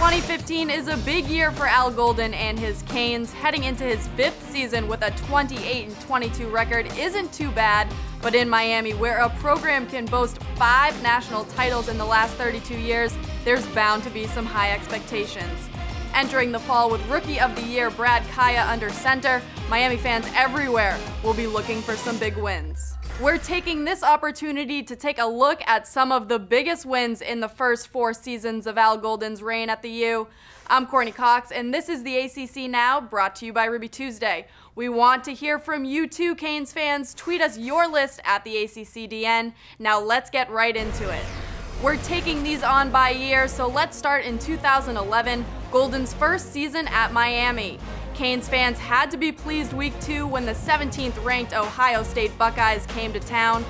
2015 is a big year for Al Golden and his Canes. Heading into his 5th season with a 28-22 record isn't too bad, but in Miami, where a program can boast 5 national titles in the last 32 years, there's bound to be some high expectations. Entering the fall with Rookie of the Year Brad Kaaya under center, Miami fans everywhere will be looking for some big wins. We're taking this opportunity to take a look at some of the biggest wins in the first 4 seasons of Al Golden's reign at the U. I'm Courtney Cox, and this is the ACC Now, brought to you by Ruby Tuesday. We want to hear from you too, Canes fans. Tweet us your list at the ACCDN. Now let's get right into it. We're taking these on by year, so let's start in 2011, Golden's first season at Miami. Canes fans had to be pleased week 2 when the 17th ranked Ohio State Buckeyes came to town.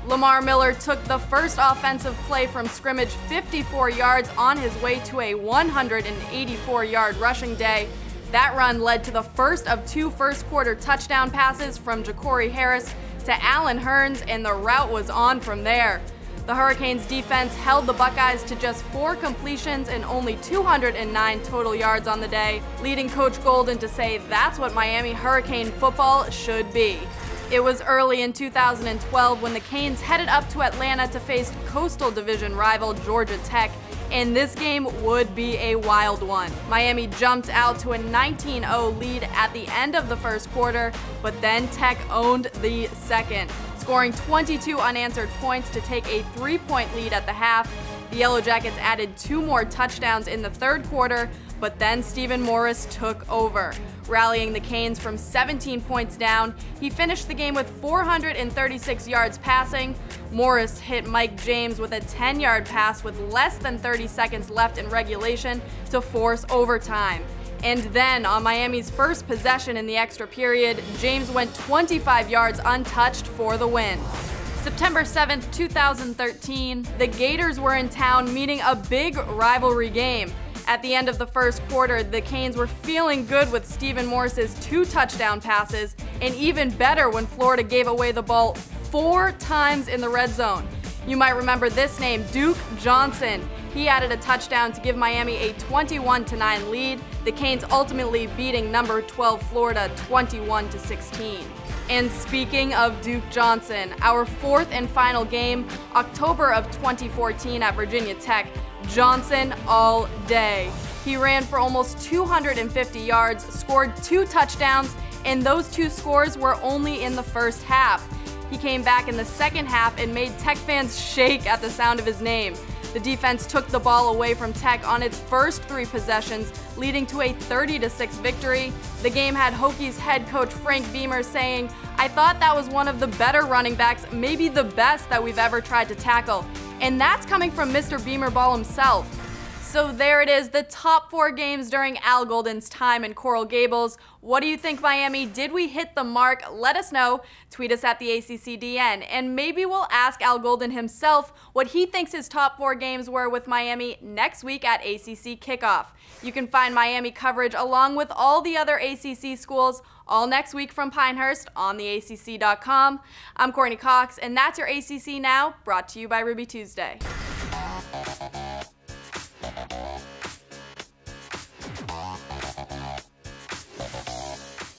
Lamar Miller took the first offensive play from scrimmage 54 yards on his way to a 184-yard rushing day. That run led to the first of 2 first-quarter touchdown passes from Ja'Cory Harris to Allen Hurns, and the route was on from there. The Hurricanes defense held the Buckeyes to just 4 completions and only 209 total yards on the day, leading Coach Golden to say that's what Miami Hurricane football should be. It was early in 2012 when the Canes headed up to Atlanta to face Coastal Division rival Georgia Tech, and this game would be a wild one. Miami jumped out to a 19-0 lead at the end of the first quarter, but then Tech owned the second, scoring 22 unanswered points to take a 3-point lead at the half. The Yellow Jackets added 2 more touchdowns in the third quarter, but then Stephen Morris took over. Rallying the Canes from 17 points down, he finished the game with 436 yards passing. Morris hit Mike James with a 10-yard pass with less than 30 seconds left in regulation to force overtime. And then, on Miami's first possession in the extra period, James went 25 yards untouched for the win. September 7th, 2013, the Gators were in town meeting a big rivalry game. At the end of the first quarter, the Canes were feeling good with Stephen Morris's 2 touchdown passes, and even better when Florida gave away the ball 4 times in the red zone. You might remember this name, Duke Johnson. He added a touchdown to give Miami a 21-9 lead, the Canes ultimately beating number 12 Florida 21-16. And speaking of Duke Johnson, our 4th and final game, October of 2014 at Virginia Tech, Johnson all day. He ran for almost 250 yards, scored 2 touchdowns, and those 2 scores were only in the first half. He came back in the second half and made Tech fans shake at the sound of his name. The defense took the ball away from Tech on its first 3 possessions, leading to a 30-6 victory. The game had Hokies head coach Frank Beamer saying, "I thought that was one of the better running backs, maybe the best that we've ever tried to tackle." And that's coming from Mr. Beamer Ball himself. So there it is, the top 4 games during Al Golden's time in Coral Gables. What do you think, Miami? Did we hit the mark? Let us know. Tweet us at the ACCDN. And maybe we'll ask Al Golden himself what he thinks his top 4 games were with Miami next week at ACC Kickoff. You can find Miami coverage along with all the other ACC schools all next week from Pinehurst on theacc.com. I'm Courtney Cox, and that's your ACC Now, brought to you by Ruby Tuesday.